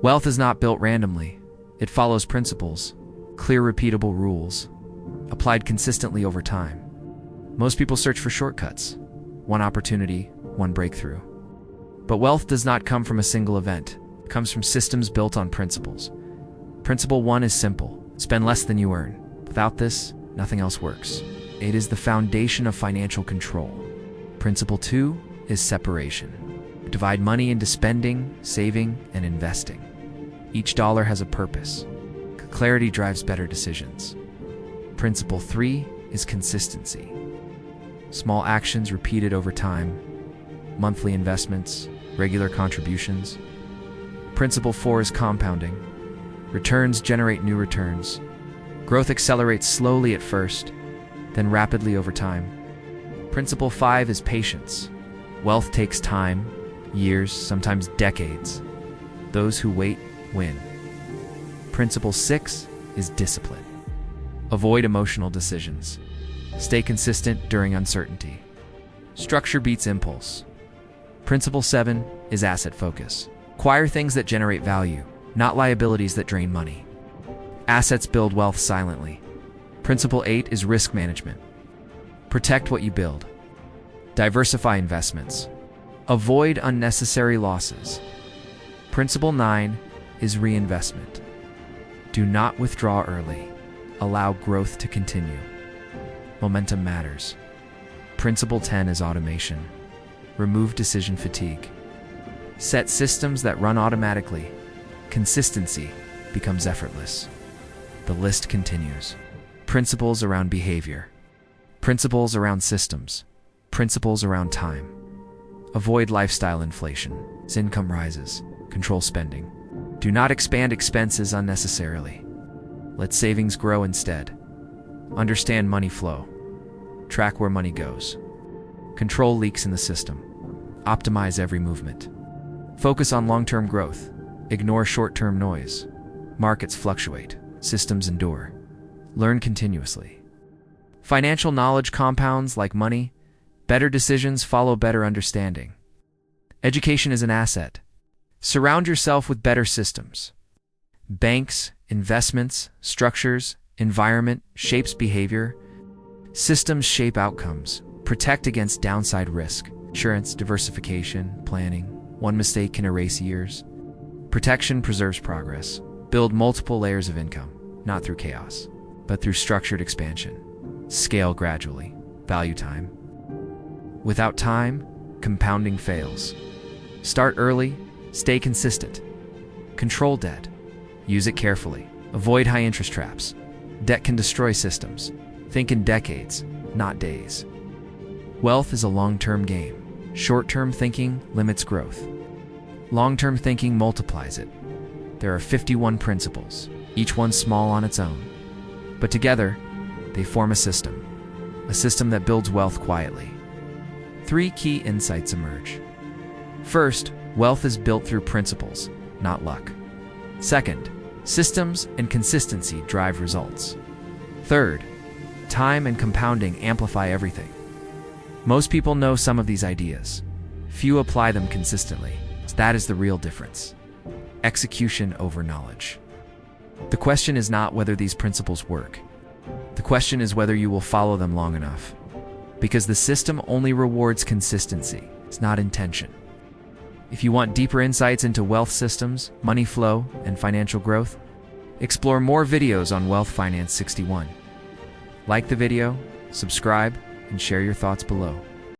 Wealth is not built randomly. It follows principles, clear, repeatable rules, applied consistently over time. Most people search for shortcuts, one opportunity, one breakthrough. But wealth does not come from a single event. It comes from systems built on principles. Principle 1 is simple: spend less than you earn. Without this, nothing else works. It is the foundation of financial control. Principle 2 is separation. Divide money into spending, saving, and investing. Each dollar has a purpose. Clarity drives better decisions. Principle 3 is consistency. Small actions repeated over time, monthly investments, regular contributions. Principle 4 is compounding. Returns generate new returns. Growth accelerates slowly at first, then rapidly over time. Principle 5 is patience. Wealth takes time, years, sometimes decades. Those who wait win. Principle 6 is discipline. Avoid emotional decisions. Stay consistent during uncertainty. Structure beats impulse. Principle 7 is asset focus. Acquire things that generate value, not liabilities that drain money. Assets build wealth silently. Principle 8 is risk management. Protect what you build. Diversify investments. Avoid unnecessary losses. Principle 9 is reinvestment. Do not withdraw early. Allow growth to continue. Momentum matters. Principle 10 is automation. Remove decision fatigue. Set systems that run automatically. Consistency becomes effortless. The list continues. Principles around behavior. Principles around systems. Principles around time. Avoid lifestyle inflation. As income rises, control spending. Do not expand expenses unnecessarily. Let savings grow instead. Understand money flow. Track where money goes. Control leaks in the system. Optimize every movement. Focus on long-term growth. Ignore short-term noise. Markets fluctuate. Systems endure. Learn continuously. Financial knowledge compounds like money. Better decisions follow better understanding. Education is an asset. Surround yourself with better systems. Banks, investments, structures, environment shapes behavior. Systems shape outcomes. Protect against downside risk. Insurance, diversification, planning. One mistake can erase years. Protection preserves progress. Build multiple layers of income, not through chaos, but through structured expansion. Scale gradually. Value time. Without time, compounding fails. Start early. Stay consistent. Control debt. Use it carefully. Avoid high interest traps. Debt can destroy systems. Think in decades, not days. Wealth is a long-term game. Short-term thinking limits growth. Long-term thinking multiplies it. There are 51 principles, each one small on its own. But together, they form a system that builds wealth quietly. 3 key insights emerge. First, wealth is built through principles, not luck. Second, systems and consistency drive results. Third, time and compounding amplify everything. Most people know some of these ideas. Few apply them consistently. That is the real difference. Execution over knowledge. The question is not whether these principles work. The question is whether you will follow them long enough. Because the system only rewards consistency, it's not intention. If you want deeper insights into wealth systems, money flow, and financial growth, explore more videos on Wealth Finance 61. Like the video, subscribe, and share your thoughts below.